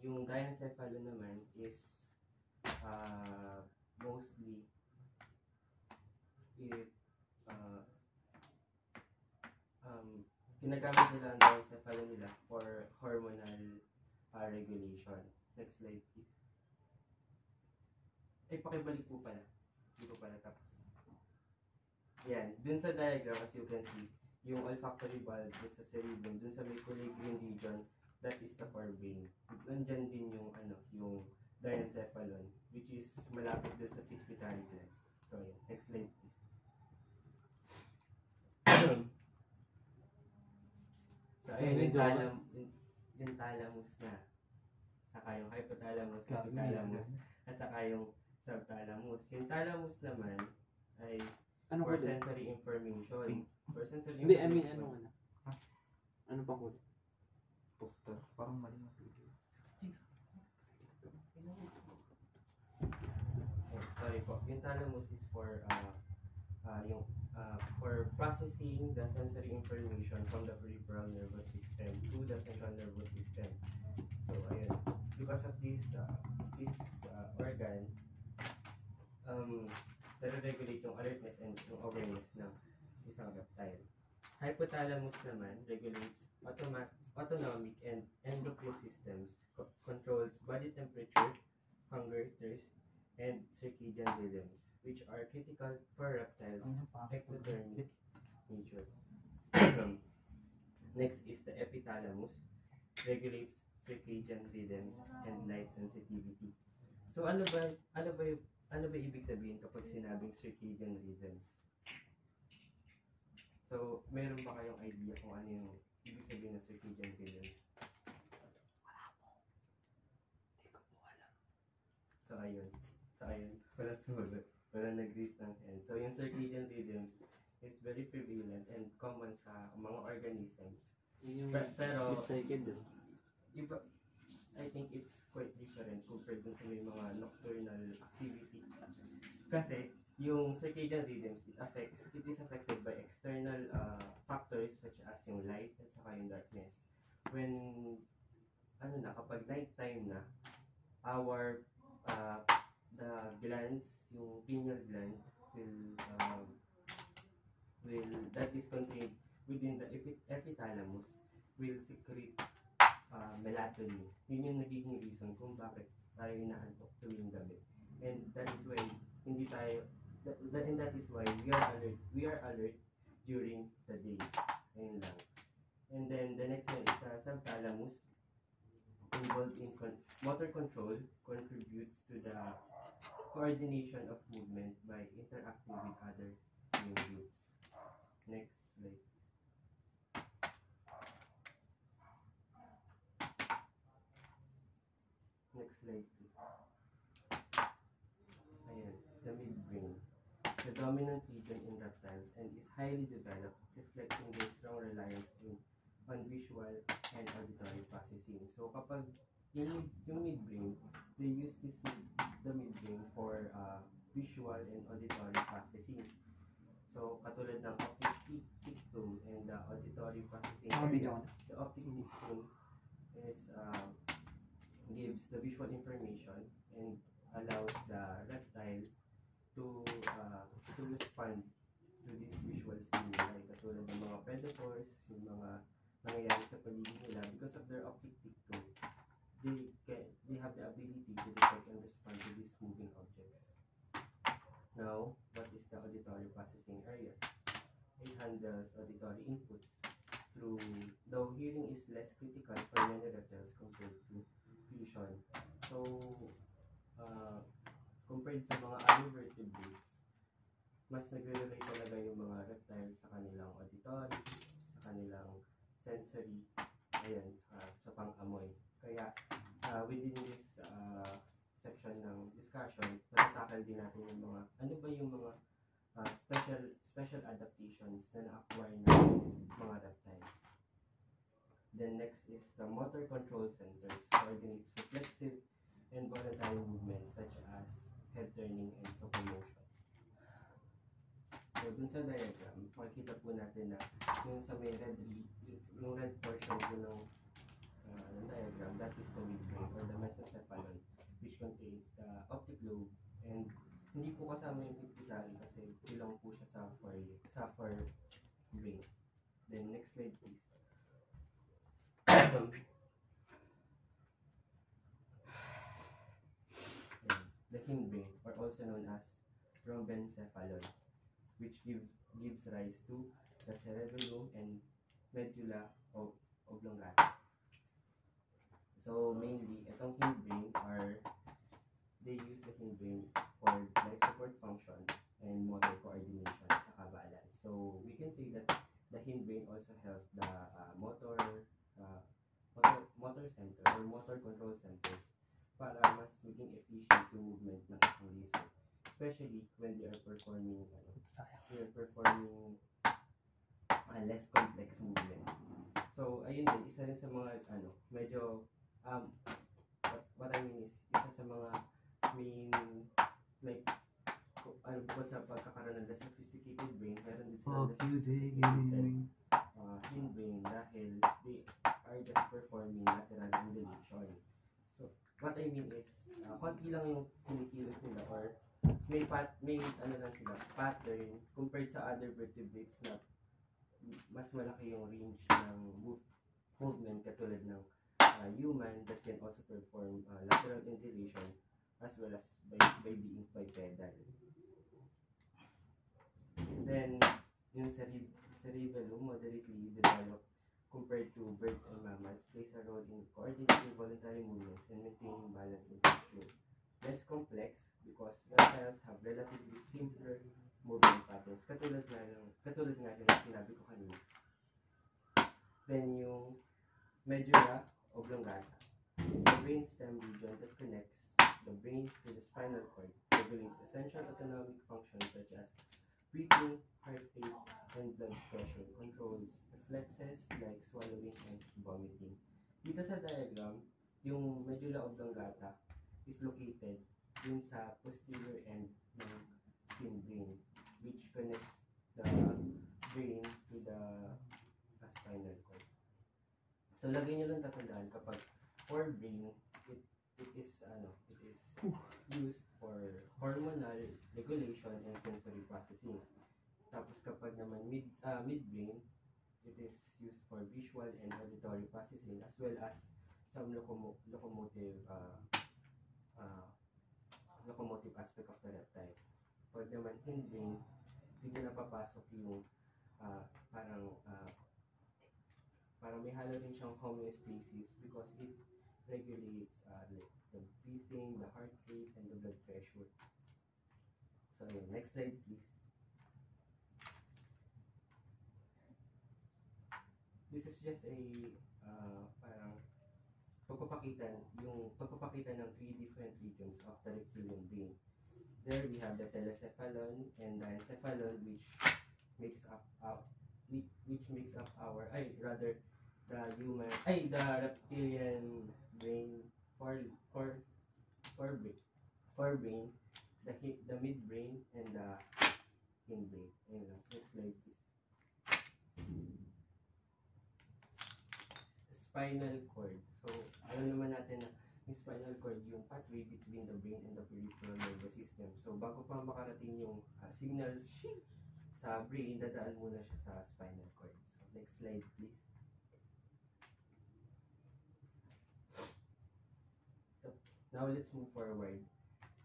yung diencephalon naman is mostly if ginagamit nila ang diencephalon nila for hormonal regulation. Next slide please. Ay, pakibalik po pala. Hindi ko pala tapos. Yan, dun sa diagram as you can see, yung olfactory bulb dun sa cerebellum, dun sa may kulay green region, that is the forebrain. Nandyan din yung yung diencephalon, which is malapit dun sa pituitary gland. So yan, next slide please. So ayun, yung thalamus na, saka yung hypothalamus, hypothalamus, at saka yung subthalamus. Yung thalamus naman ay for sensory information. For sensory information. Hindi, I mean, ano pa ko? Poster. Parang mali na video. Sorry po. Yung thalamus is for for processing the sensory information from the peripheral nervous system to the central nervous system. So ayun, because of this organ, nare-regulate yung alertness and yung awareness ng isang reptile. Hypothalamus naman regulates autonomic and endocrine systems, controls body temperature, hunger, thirst, and circadian rhythms, which are critical for reptiles' ectothermic nature. Next is the epithalamus, regulates circadian rhythms and light sensitivity. So ano ba ibig sabihin kapag sinabing circadian rhythms? So meron ba kayong idea kung ano yung ibig sabihin ng circadian rhythms? Wala po. Hindi ko po alam. So ayun. Wala sumunod. Wala nag-raise ng hand. So yung circadian rhythms is very prevalent and common sa mga organisms. Yung Pero sleep cycle doon. iba, I think it's quite different compared dun sa may mga nocturnal activity. Kasi yung circadian rhythms, it is affected by external factors such as yung light at saka yung darkness. When kapag night time na, the glands, yung pineal gland that is contained within the epithalamus will secrete melatonin. Yun yung nagiging reason kung bakit tayo inaantok tuwing gabi. And that is why that is why we are alert during the day. Ayun lang. And then the next one is subthalamus, involved in motor control, contributes to the coordination of movement by interacting with other brain groups. Next slide. Next slide please. Ayan, the midbrain. The dominant region in reptiles and is highly developed, reflecting their strong reliance on visual and auditory processing. So kapag yung midbrain, they use the midbrain for visual and auditory processing. So katulad ng optic dictum and the auditory processing areas, the optic dictum is gives the visual information and allows the reptile to respond to this visual stimuli, katulad ng mga predators, yung mga nangyayari sa paligid nila. Because of their optic dictum, they have the ability to detect and respond to these moving objects. Now, what is the auditory processing areas? It handles auditory inputs though hearing is less critical for many reptiles compared to vision. So, compared sa mga other vertebrates, mas nagre-relate talaga yung mga reptiles sa kanilang auditory, sa kanilang sensory, ayan, sa pang-amoy. Kaya, within this section ng discussion, natatakal din natin yung mga, ano ba yung mga special adaptations na na-acquire ng mga reptiles. Then next is the motor control centers, coordinates reflexive and voluntary movements such as head turning and locomotion. So dun sa diagram, makikita po natin na yung sa may red portion po ng diagram, that is the midbrain or the hindbrain, or also known as rhombencephalon, which gives rise to the cerebellum and medulla oblongata. So mainly, itong hindbrain they use the hindbrain for life support function and motor coordination sa balance. So we can say that the hindbrain also helps the motor center or motor control centers para mas maging efficient yung movement ng isang laser. Especially when they are performing less complex movement. So ayun din, isa rin sa mga medyo what I mean is isa sa mga main like bukod sa pagkakaroon ng less sophisticated brain, meron din sila less sophisticated hindbrain dahil they are just performing lateral undulation. So what I mean is konti lang yung kinikilos nila or may lang sila pattern compared sa other vertebrates na mas malaki yung range ng movement katulad ng human that can also perform lateral undulation as well as by being bipedal. Then yung cerebellum moderately developed compared to birds and mammals plays a role in coordinating voluntary movements and maintaining balance in posture. Less complex because reptiles have relatively simpler movement patterns katulad nga yung sinabi ko kanina. Then yung medulla oblongata, the brainstem region that connects the brain to the spinal cord, regulates essential autonomic functions such as breathing, heart rate, and blood pressure, controls reflexes like swallowing and vomiting. Dito sa diagram, yung medulla oblongata is located dun sa posterior end ng hindbrain, which connects the brain to the spinal cord. So lagay nyo lang tatandaan kapag forebrain, it is used for hormonal regulation and sensory processing. Tapos kapag naman midbrain, it is used for visual and auditory processing as well as some locomotive aspect of the reptile. Pag naman hindbrain, dito na papasok yung parang may halo rin siyang homeostasis because it regulates the breathing, the heart rate, and the blood pressure. So ayun, next slide please. This is just a parang pagpapakita ng three different regions of the reptilian brain. There we have the telecephalon and the encephalon, which makes up the reptilian brain forebrain, the midbrain, and the hindbrain. Next slide please. Spinal cord. So, alam naman natin na yung spinal cord, yung pathway between the brain and the peripheral nervous system. So, bago pa makarating yung signals sa brain, dadaan muna siya sa spinal cord. So, next slide please. So, now, let's move forward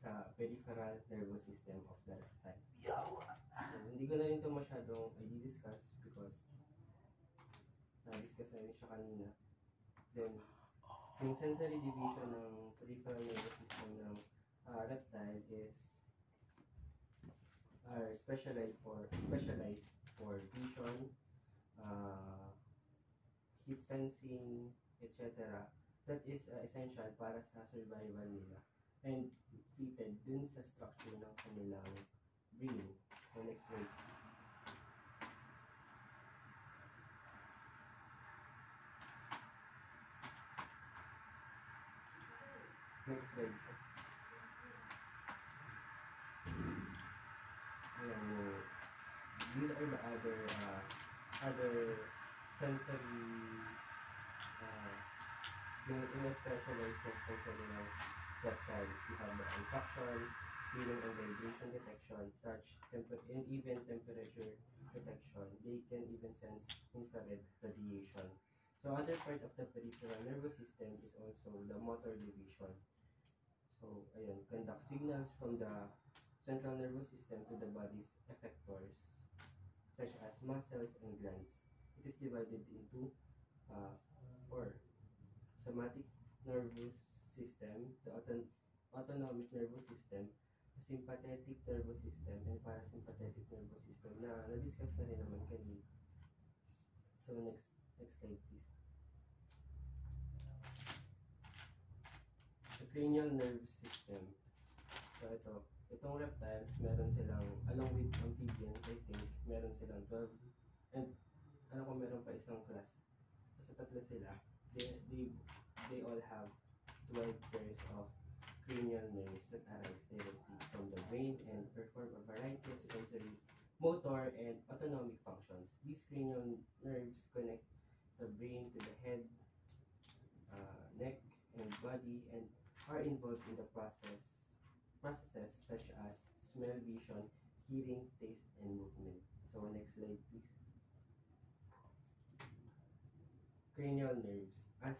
sa peripheral nervous system of the reptile. So, hindi ko na rin ito masyadong i-discuss because na-discuss na rin siya kanina. Then, yung sensory division ng peripheral nervous system ng reptile are specialized for vision, heat sensing, etc. That is essential para sa survival nila and fitted dun sa structure ng kanilang brain. So next slide. Next slide. These are the other sensory in a specialized sensory ng reptiles. We have the olfaction, feeling and vibration detection, touch, and even temperature detection. They can even sense infrared radiation. So other part of the peripheral nervous system is also the motor division. So, ayun, conduct signals from the central nervous system to the body's effectors, such as muscles and glands. It is divided into four: somatic nervous system, the autonomic nervous system, the sympathetic nervous system, and parasympathetic nervous system na na-discuss na rin naman kanina. So, next slide please. The cranial nerve system. So, itong reptiles, meron silang, along with amphibians, I think, meron silang 12, and alam ko meron pa isang class. Basta tatlo sila. They all have 12 pairs of cranial nerves that arise directly from the brain and perform a variety of sensory, motor, and autonomic functions. These cranial nerves connect the brain to the head, neck, and body, and are involved in the processes such as smell, vision, hearing, taste, and movement. So next slide please. Cranial nerves. As